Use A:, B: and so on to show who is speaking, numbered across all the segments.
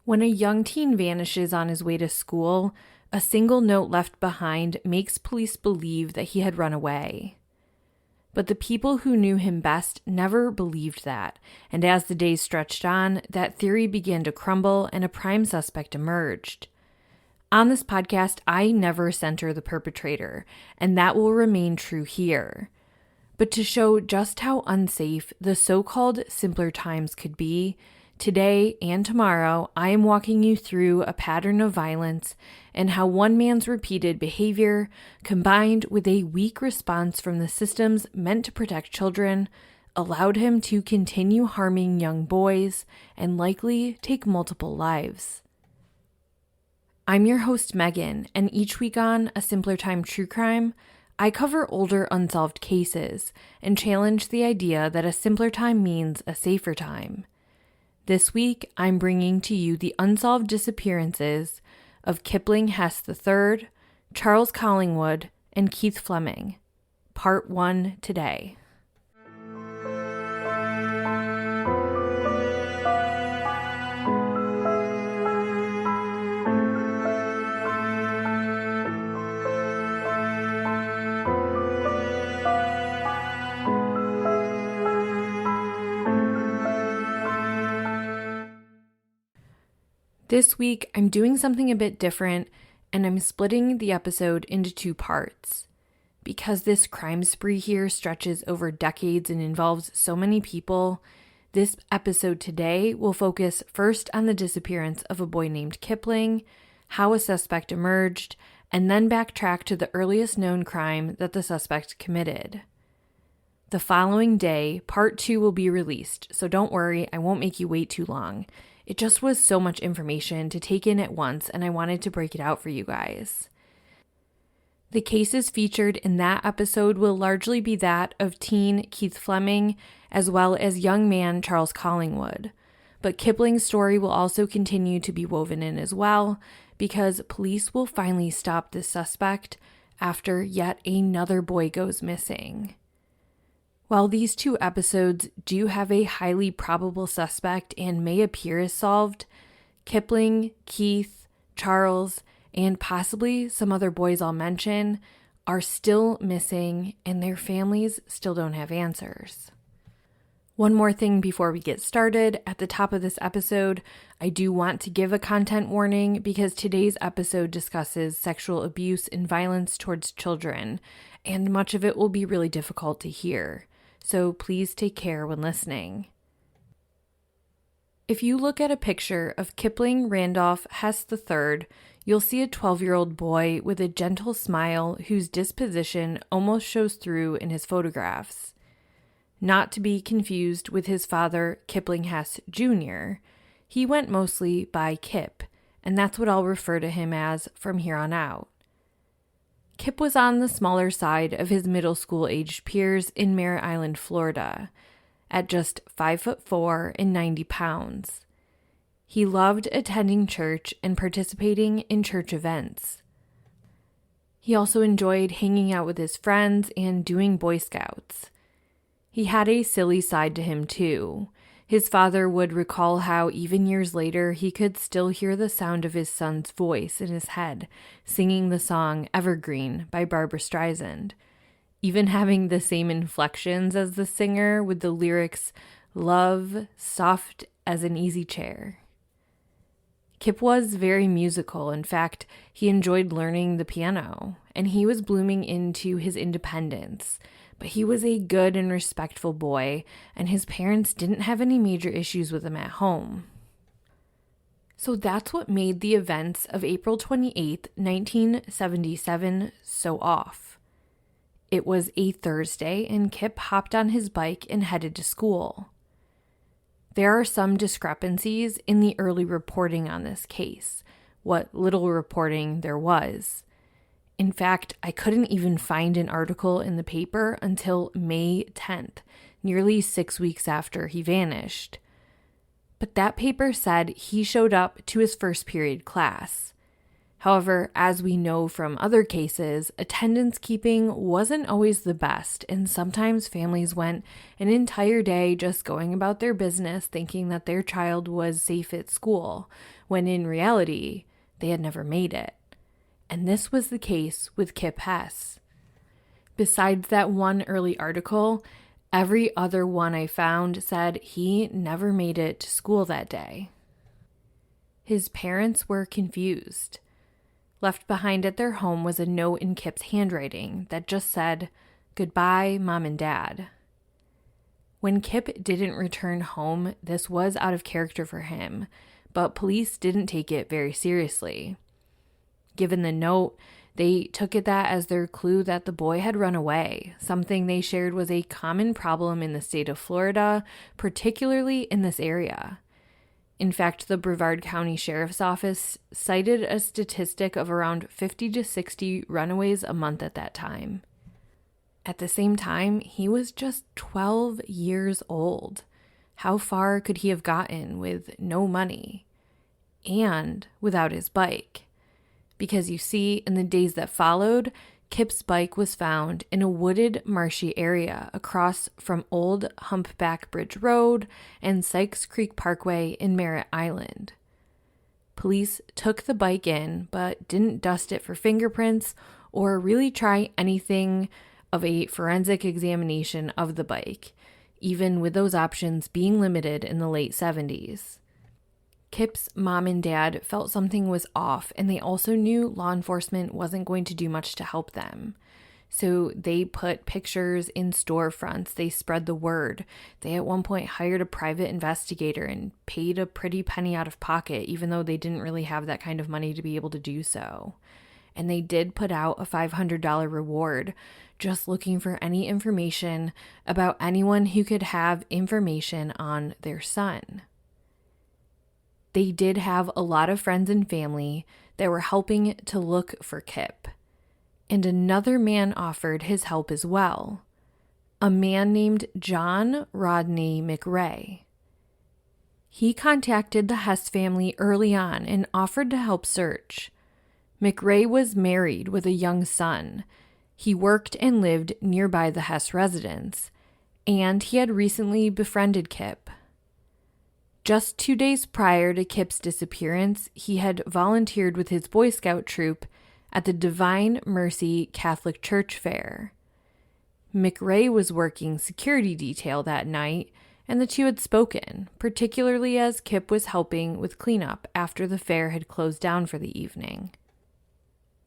A: When a young teen vanishes on his way to school, a single note left behind makes police believe that he had run away. But the people who knew him best never believed that, and as the days stretched on, that theory began to crumble and a prime suspect emerged. On this podcast, I never center the perpetrator, and that will remain true here. But to show just how unsafe the so-called simpler times could be, today and tomorrow, I am walking you through a pattern of violence and how one man's repeated behavior, combined with a weak response from the systems meant to protect children, allowed him to continue harming young boys and likely take multiple lives. I'm your host, Megan, and each week on A Simpler Time True Crime, I cover older unsolved cases and challenge the idea that a simpler time means a safer time. This week, I'm bringing to you the unsolved disappearances of Kipling, Hess III, Charles Collingwood, and Keith Fleming. Part 1 today. This week, I'm doing something a bit different, and I'm splitting the episode into 2 parts. Because this crime spree here stretches over decades and involves so many people, this episode today will focus first on the disappearance of a boy named Kipling, how a suspect emerged, and then backtrack to the earliest known crime that the suspect committed. The following day, part 2 will be released, so don't worry, I won't make you wait too long. It just was so much information to take in at once, and I wanted to break it out for you guys. The cases featured in that episode will largely be that of teen Keith Fleming, as well as young man Charles Collingwood. But Kipling's story will also continue to be woven in as well, because police will finally stop this suspect after yet another boy goes missing. While these 2 episodes do have a highly probable suspect and may appear as solved, Kipling, Keith, Charles, and possibly some other boys I'll mention are still missing and their families still don't have answers. One more thing before we get started. At the top of this episode, I do want to give a content warning because today's episode discusses sexual abuse and violence towards children, and much of it will be really difficult to hear. So please take care when listening. If you look at a picture of Kipling Randolph Hess III, you'll see a 12-year-old boy with a gentle smile whose disposition almost shows through in his photographs. Not to be confused with his father, Kipling Hess Jr., he went mostly by Kip, and that's what I'll refer to him as from here on out. Kip was on the smaller side of his middle school-aged peers in Mare Island, Florida, at just 5'4" and 90 pounds. He loved attending church and participating in church events. He also enjoyed hanging out with his friends and doing Boy Scouts. He had a silly side to him, too. His father would recall how even years later he could still hear the sound of his son's voice in his head, singing the song Evergreen by Barbra Streisand, even having the same inflections as the singer with the lyrics, "Love, soft as an easy chair." Kip was very musical. In fact, he enjoyed learning the piano, and he was blooming into his independence. But he was a good and respectful boy, and his parents didn't have any major issues with him at home. So that's what made the events of April 28, 1977 so off. It was a Thursday, and Kip hopped on his bike and headed to school. There are some discrepancies in the early reporting on this case, what little reporting there was. In fact, I couldn't even find an article in the paper until May 10th, nearly 6 weeks after he vanished. But that paper said he showed up to his first period class. However, as we know from other cases, attendance keeping wasn't always the best, and sometimes families went an entire day just going about their business thinking that their child was safe at school, when in reality, they had never made it. And this was the case with Kip Hess. Besides that one early article, every other one I found said he never made it to school that day. His parents were confused. Left behind at their home was a note in Kip's handwriting that just said, "Goodbye, Mom and Dad." When Kip didn't return home, this was out of character for him, but police didn't take it very seriously. Given the note, they took it that as their clue that the boy had run away, something they shared was a common problem in the state of Florida, particularly in this area. In fact, the Brevard County Sheriff's Office cited a statistic of around 50 to 60 runaways a month at that time. At the same time, he was just 12 years old. How far could he have gotten with no money and without his bike? Because you see, in the days that followed, Kip's bike was found in a wooded, marshy area across from Old Humpback Bridge Road and Sykes Creek Parkway in Merritt Island. Police took the bike in, but didn't dust it for fingerprints or really try anything of a forensic examination of the bike, even with those options being limited in the late 70s. Kip's mom and dad felt something was off, and they also knew law enforcement wasn't going to do much to help them. So they put pictures in storefronts. They spread the word. They at one point hired a private investigator and paid a pretty penny out of pocket, even though they didn't really have that kind of money to be able to do so. And they did put out a $500 reward, just looking for any information about anyone who could have information on their son. They did have a lot of friends and family that were helping to look for Kip. And another man offered his help as well. A man named John Rodney McRae. He contacted the Hess family early on and offered to help search. McRae was married with a young son. He worked and lived nearby the Hess residence, and he had recently befriended Kip. Just 2 days prior to Kip's disappearance, he had volunteered with his Boy Scout troop at the Divine Mercy Catholic Church Fair. McRae was working security detail that night, and the two had spoken, particularly as Kip was helping with cleanup after the fair had closed down for the evening.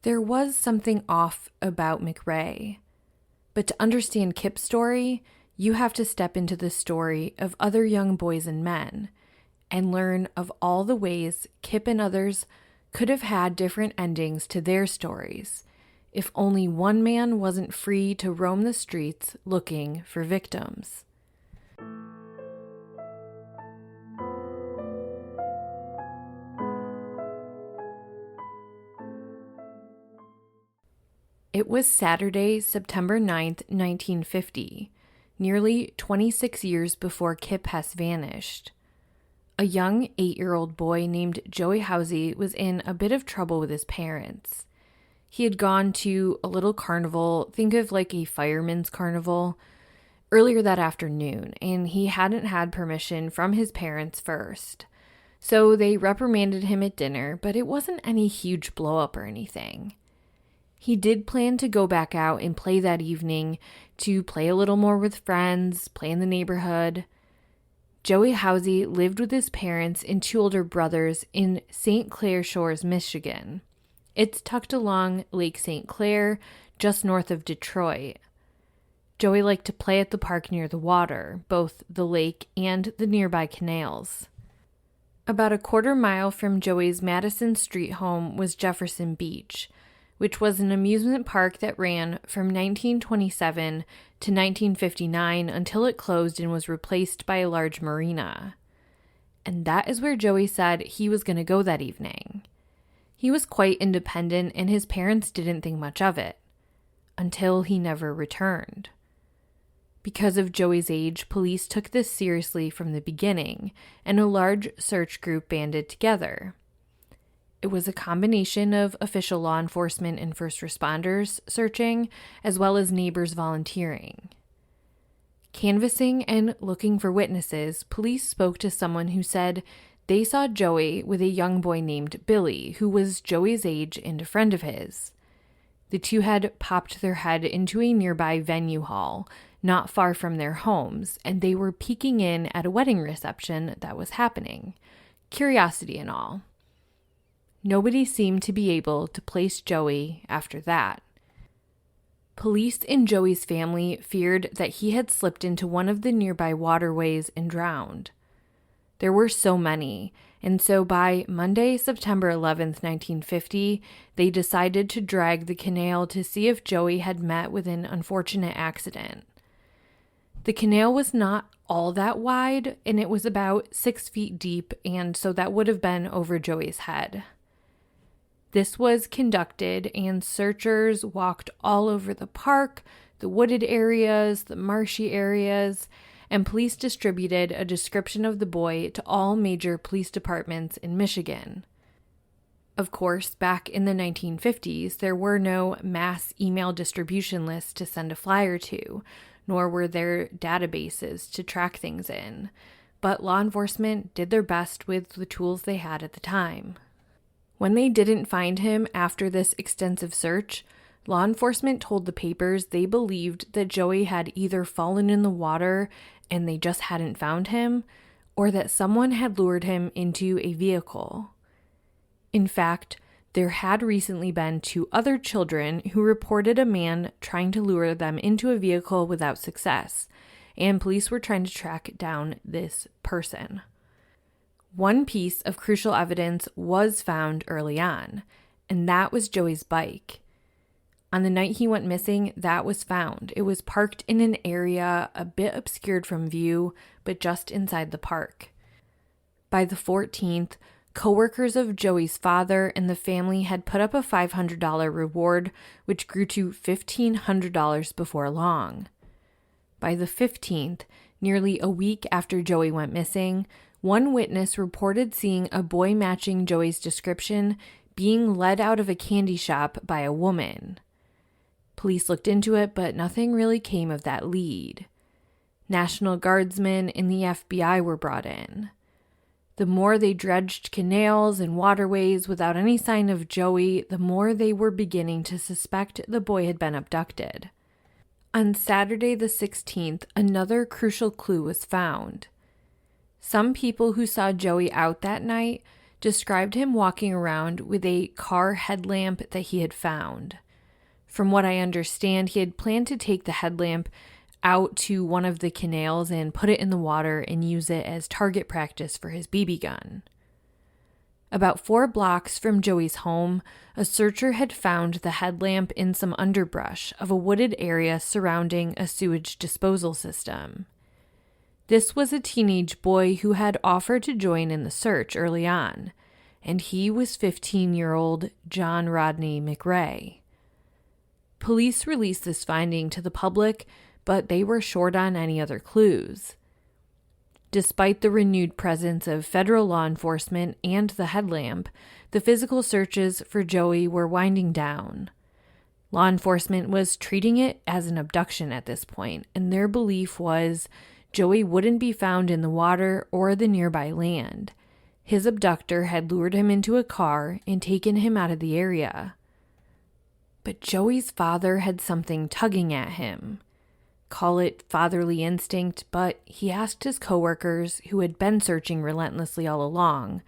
A: There was something off about McRae, but to understand Kip's story, you have to step into the story of other young boys and men, and learn of all the ways Kip and others could have had different endings to their stories if only one man wasn't free to roam the streets looking for victims. It was Saturday, September 9th, 1950, nearly 26 years before Kip Hess vanished. A young 8-year-old boy named Joey Housey was in a bit of trouble with his parents. He had gone to a little carnival, think of like a fireman's carnival, earlier that afternoon, and he hadn't had permission from his parents first. So they reprimanded him at dinner, but it wasn't any huge blow-up or anything. He did plan to go back out and play that evening, to play a little more with friends, play in the neighborhood. Joey Housey lived with his parents and 2 older brothers in St. Clair Shores, Michigan. It's tucked along Lake St. Clair, just north of Detroit. Joey liked to play at the park near the water, both the lake and the nearby canals. About a quarter mile from Joey's Madison Street home was Jefferson Beach, which was an amusement park that ran from 1927 to 1959 until it closed and was replaced by a large marina. And that is where Joey said he was going to go that evening. He was quite independent, and his parents didn't think much of it, until he never returned. Because of Joey's age, police took this seriously from the beginning, and a large search group banded together. It was a combination of official law enforcement and first responders searching, as well as neighbors volunteering. Canvassing and looking for witnesses, police spoke to someone who said They saw Joey with a young boy named Billy, who was Joey's age and a friend of his. The two had popped their head into a nearby venue hall, not far from their homes, and they were peeking in at a wedding reception that was happening. Curiosity and all. Nobody seemed to be able to place Joey after that. Police and Joey's family feared that he had slipped into one of the nearby waterways and drowned. There were so many, and so by Monday, September 11th, 1950, they decided to drag the canal to see if Joey had met with an unfortunate accident. The canal was not all that wide, and it was about 6 feet deep, and so that would have been over Joey's head. This was conducted, and searchers walked all over the park, the wooded areas, the marshy areas, and police distributed a description of the boy to all major police departments in Michigan. Of course, back in the 1950s, there were no mass email distribution lists to send a flyer to, nor were there databases to track things in, but law enforcement did their best with the tools they had at the time. When they didn't find him after this extensive search, law enforcement told the papers they believed that Joey had either fallen in the water and they just hadn't found him, or that someone had lured him into a vehicle. In fact, there had recently been 2 other children who reported a man trying to lure them into a vehicle without success, and police were trying to track down this person. One piece of crucial evidence was found early on, and that was Joey's bike. On the night he went missing, that was found. It was parked in an area a bit obscured from view, but just inside the park. By the 14th, coworkers of Joey's father and the family had put up a $500 reward, which grew to $1,500 before long. By the 15th, nearly a week after Joey went missing, one witness reported seeing a boy matching Joey's description being led out of a candy shop by a woman. Police looked into it, but nothing really came of that lead. National Guardsmen and the FBI were brought in. The more they dredged canals and waterways without any sign of Joey, the more they were beginning to suspect the boy had been abducted. On Saturday the 16th, another crucial clue was found. Some people who saw Joey out that night described him walking around with a car headlamp that he had found. From what I understand, he had planned to take the headlamp out to one of the canals and put it in the water and use it as target practice for his BB gun. About 4 blocks from Joey's home, a searcher had found the headlamp in some underbrush of a wooded area surrounding a sewage disposal system. This was a teenage boy who had offered to join in the search early on, and he was 15-year-old John Rodney McRae. Police released this finding to the public, but they were short on any other clues. Despite the renewed presence of federal law enforcement and the headlamp, the physical searches for Joey were winding down. Law enforcement was treating it as an abduction at this point, and their belief was Joey wouldn't be found in the water or the nearby land. His abductor had lured him into a car and taken him out of the area. But Joey's father had something tugging at him. Call it fatherly instinct, but he asked his coworkers, who had been searching relentlessly all along,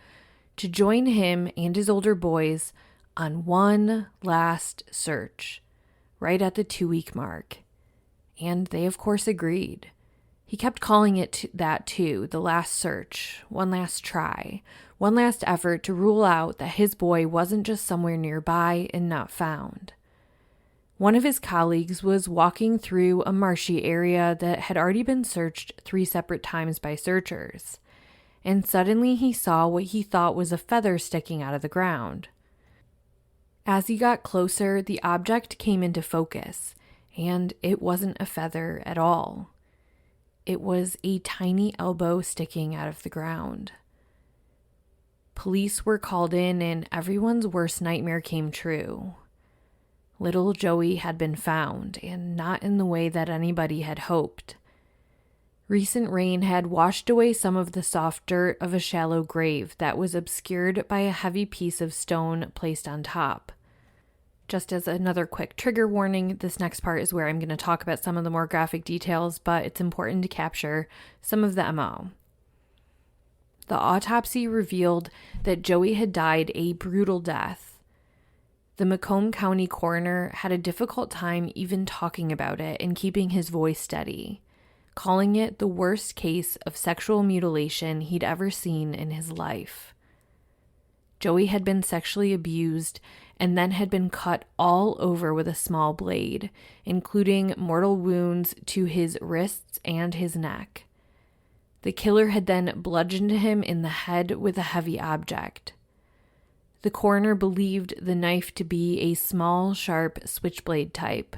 A: to join him and his older boys on one last search, right at the 2-week mark. And they, of course, agreed. He kept calling it that too, the last search, one last try, one last effort to rule out that his boy wasn't just somewhere nearby and not found. One of his colleagues was walking through a marshy area that had already been searched 3 separate times by searchers, and suddenly he saw what he thought was a feather sticking out of the ground. As he got closer, the object came into focus, and it wasn't a feather at all. It was a tiny elbow sticking out of the ground. Police were called in, and everyone's worst nightmare came true. Little Joey had been found, and not in the way that anybody had hoped. Recent rain had washed away some of the soft dirt of a shallow grave that was obscured by a heavy piece of stone placed on top. Just as another quick trigger warning, this next part is where I'm going to talk about some of the more graphic details, but it's important to capture some of the MO. The autopsy revealed that Joey had died a brutal death. The Macomb County coroner had a difficult time even talking about it and keeping his voice steady, calling it the worst case of sexual mutilation he'd ever seen in his life. Joey had been sexually abused and then had been cut all over with a small blade, including mortal wounds to his wrists and his neck. The killer had then bludgeoned him in the head with a heavy object. The coroner believed the knife to be a small, sharp switchblade type.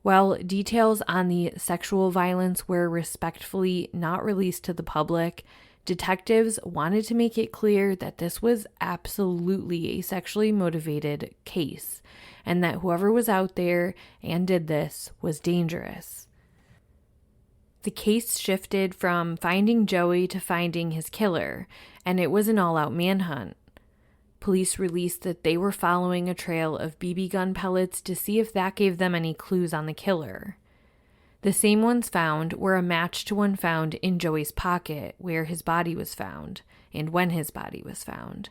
A: While details on the sexual violence were respectfully not released to the public, detectives wanted to make it clear that this was absolutely a sexually motivated case, and that whoever was out there and did this was dangerous. The case shifted from finding Joey to finding his killer, and it was an all-out manhunt. Police released that they were following a trail of BB gun pellets to see if that gave them any clues on the killer. The same ones found were a match to one found in Joey's pocket where his body was found, and when his body was found.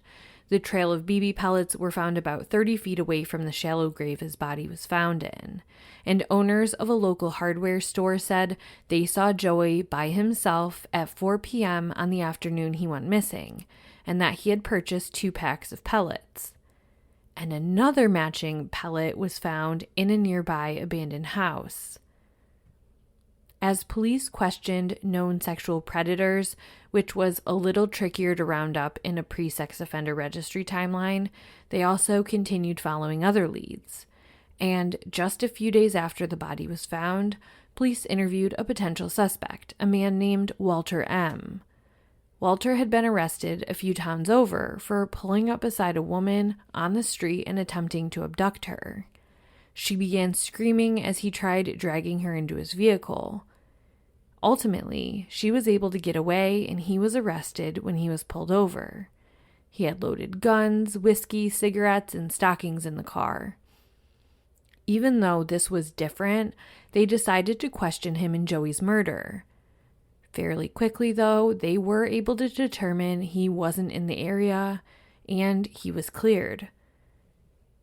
A: The trail of BB pellets were found about 30 feet away from the shallow grave his body was found in, and owners of a local hardware store said they saw Joey by himself at 4 p.m. on the afternoon he went missing, and that he had purchased 2 packs of pellets. And another matching pellet was found in a nearby abandoned house. As police questioned known sexual predators, which was a little trickier to round up in a pre-sex offender registry timeline, they also continued following other leads. And just a few days after the body was found, police interviewed a potential suspect, a man named Walter M. Walter had been arrested a few towns over for pulling up beside a woman on the street and attempting to abduct her. She began screaming as he tried dragging her into his vehicle. Ultimately, she was able to get away and he was arrested when he was pulled over. He had loaded guns, whiskey, cigarettes, and stockings in the car. Even though this was different, they decided to question him in Joey's murder. Fairly quickly, though, they were able to determine he wasn't in the area and he was cleared.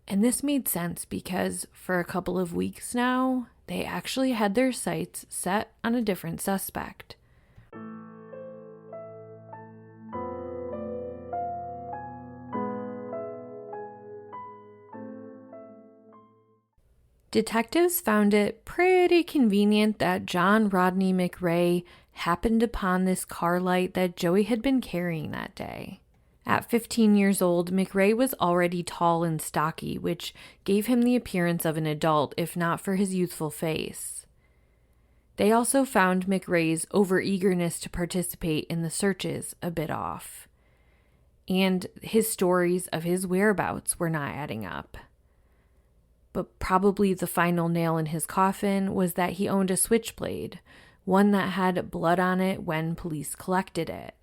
A: And this made sense because for a couple of weeks now, they actually had their sights set on a different suspect. Detectives found it pretty convenient that John Rodney McRae happened upon this car light that Joey had been carrying that day. At 15 years old, McRae was already tall and stocky, which gave him the appearance of an adult, if not for his youthful face. They also found McRae's overeagerness to participate in the searches a bit off. And his stories of his whereabouts were not adding up. But probably the final nail in his coffin was that he owned a switchblade, one that had blood on it when police collected it.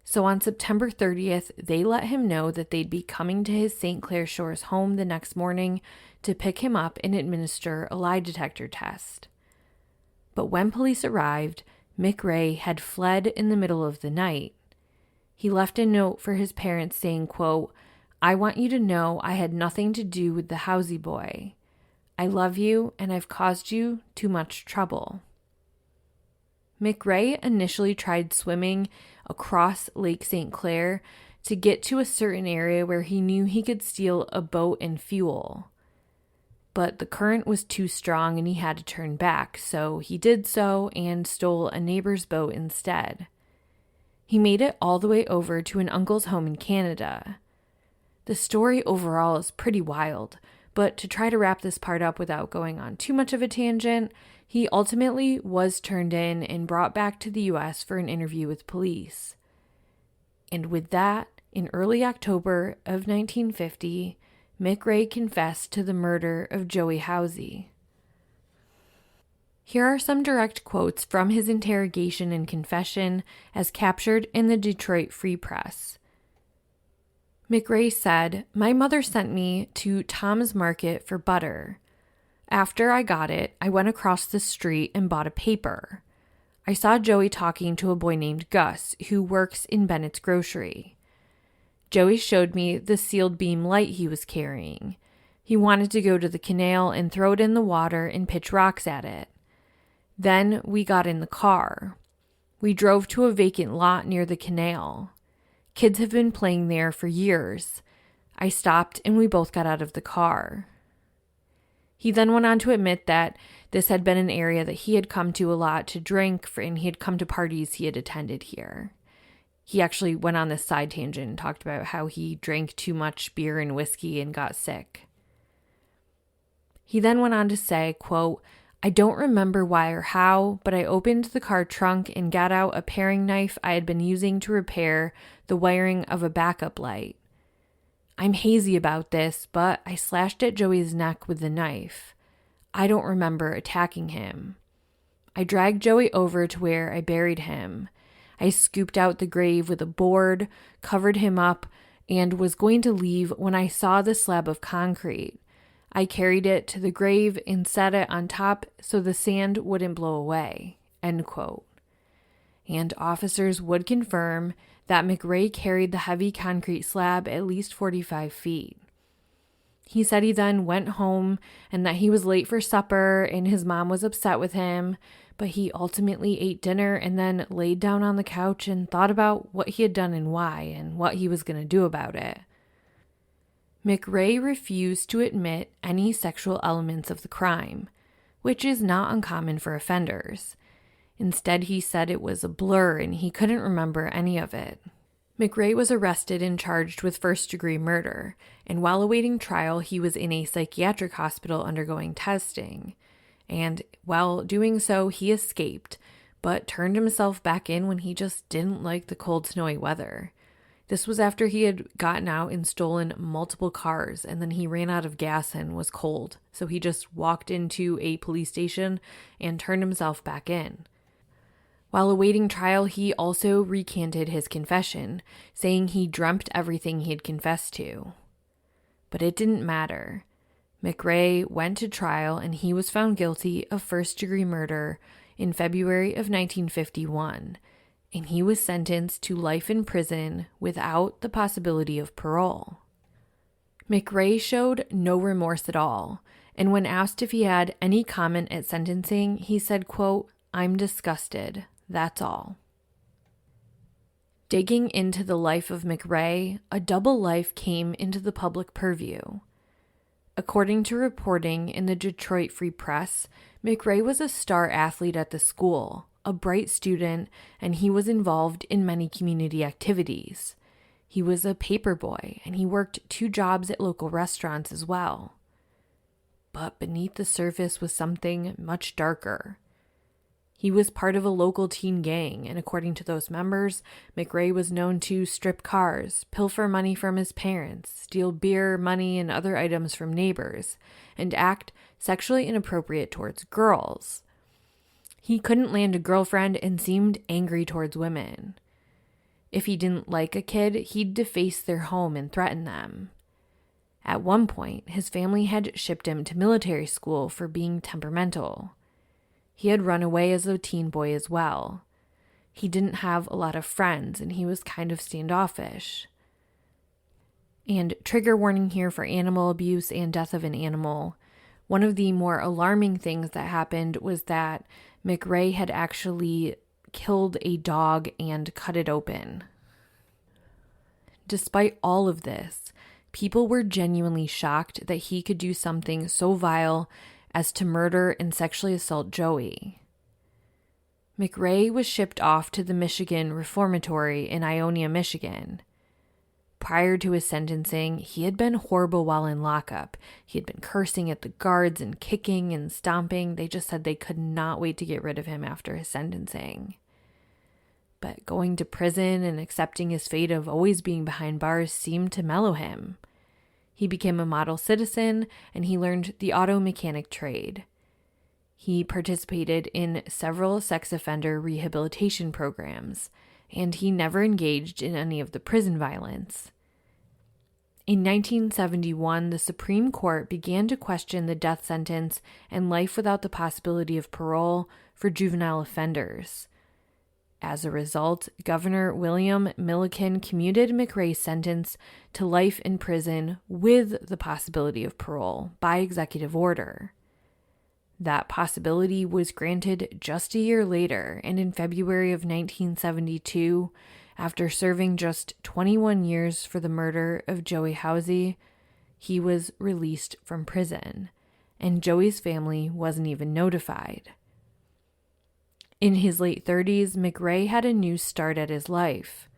A: So on September 30th, they let him know that they'd be coming to his St. Clair Shores home the next morning to pick him up and administer a lie detector test. But when police arrived, McRae had fled in the middle of the night. He left a note for his parents saying, quote, "I want you to know I had nothing to do with the Housey boy. I love you and I've caused you too much trouble." McRae initially tried swimming across Lake St. Clair to get to a certain area where he knew he could steal a boat and fuel. But the current was too strong and he had to turn back, so he did so and stole a neighbor's boat instead. He made it all the way over to an uncle's home in Canada. The story overall is pretty wild, but to try to wrap this part up without going on too much of a tangent, he ultimately was turned in and brought back to the U.S. for an interview with police. And with that, in early October of 1950, McRae confessed to the murder of Joey Housey. Here are some direct quotes from his interrogation and confession as captured in the Detroit Free Press. McRae said, "My mother sent me to Tom's Market for butter. After I got it, I went across the street and bought a paper. I saw Joey talking to a boy named Gus, who works in Bennett's grocery. Joey showed me the sealed beam light he was carrying. He wanted to go to the canal and throw it in the water and pitch rocks at it. Then we got in the car. We drove to a vacant lot near the canal. Kids have been playing there for years. I stopped and we both got out of the car." He then went on to admit that this had been an area that he had come to a lot to drink, and he had come to parties he had attended here. He actually went on this side tangent and talked about how he drank too much beer and whiskey and got sick. He then went on to say, quote, "I don't remember why or how, but I opened the car trunk and got out a paring knife I had been using to repair the wiring of a backup light. I'm hazy about this, but I slashed at Joey's neck with the knife. I don't remember attacking him. I dragged Joey over to where I buried him. I scooped out the grave with a board, covered him up, and was going to leave when I saw the slab of concrete. I carried it to the grave and set it on top so the sand wouldn't blow away." End quote. And officers would confirm that McRae carried the heavy concrete slab at least 45 feet. He said he then went home and that he was late for supper and his mom was upset with him, but he ultimately ate dinner and then laid down on the couch and thought about what he had done and why and what he was going to do about it. McRae refused to admit any sexual elements of the crime, which is not uncommon for offenders. Instead, he said it was a blur and he couldn't remember any of it. McRae was arrested and charged with first-degree murder, and while awaiting trial, he was in a psychiatric hospital undergoing testing. And while doing so, he escaped, but turned himself back in when he just didn't like the cold, snowy weather. This was after he had gotten out and stolen multiple cars, and then he ran out of gas and was cold, so he just walked into a police station and turned himself back in. While awaiting trial, he also recanted his confession, saying he dreamt everything he had confessed to. But it didn't matter. McRae went to trial and he was found guilty of first-degree murder in February of 1951, and he was sentenced to life in prison without the possibility of parole. McRae showed no remorse at all, and when asked if he had any comment at sentencing, he said, quote, "I'm disgusted. That's all." Digging into the life of McRae, a double life came into the public purview. According to reporting in the Detroit Free Press, McRae was a star athlete at the school, a bright student, and he was involved in many community activities. He was a paper boy, and he worked 2 jobs at local restaurants as well. But beneath the surface was something much darker. He was part of a local teen gang, and according to those members, McRae was known to strip cars, pilfer money from his parents, steal beer, money, and other items from neighbors, and act sexually inappropriate towards girls. He couldn't land a girlfriend and seemed angry towards women. If he didn't like a kid, he'd deface their home and threaten them. At one point, his family had shipped him to military school for being temperamental. He had run away as a teen boy as well. He didn't have a lot of friends, and he was kind of standoffish. And trigger warning here for animal abuse and death of an animal. One of the more alarming things that happened was that McRae had actually killed a dog and cut it open. Despite all of this, people were genuinely shocked that he could do something so vile as to murder and sexually assault Joey. McRae was shipped off to the Michigan Reformatory in Ionia, Michigan. Prior to his sentencing, he had been horrible while in lockup. He had been cursing at the guards and kicking and stomping. They just said they could not wait to get rid of him after his sentencing. But going to prison and accepting his fate of always being behind bars seemed to mellow him. He became a model citizen, and he learned the auto mechanic trade. He participated in several sex offender rehabilitation programs, and he never engaged in any of the prison violence. In 1971, the Supreme Court began to question the death sentence and life without the possibility of parole for juvenile offenders. As a result, Governor William Milliken commuted McRae's sentence to life in prison with the possibility of parole by executive order. That possibility was granted just a year later, and in February of 1972, after serving just 21 years for the murder of Joey Housey, he was released from prison, and Joey's family wasn't even notified. In his late 30s, McRae had a new start at his life,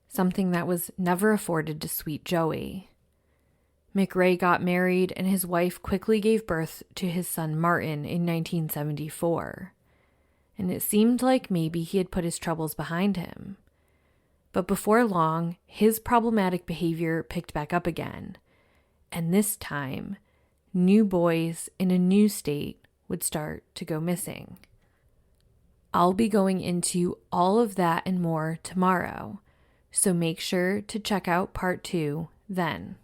A: something that was never afforded to sweet Joey. McRae got married, and his wife quickly gave birth to his son Martin in 1974, and it seemed like maybe he had put his troubles behind him. But before long, his problematic behavior picked back up again, and this time, new boys in a new state would start to go missing. I'll be going into all of that and more tomorrow, so make sure to check out part 2 then.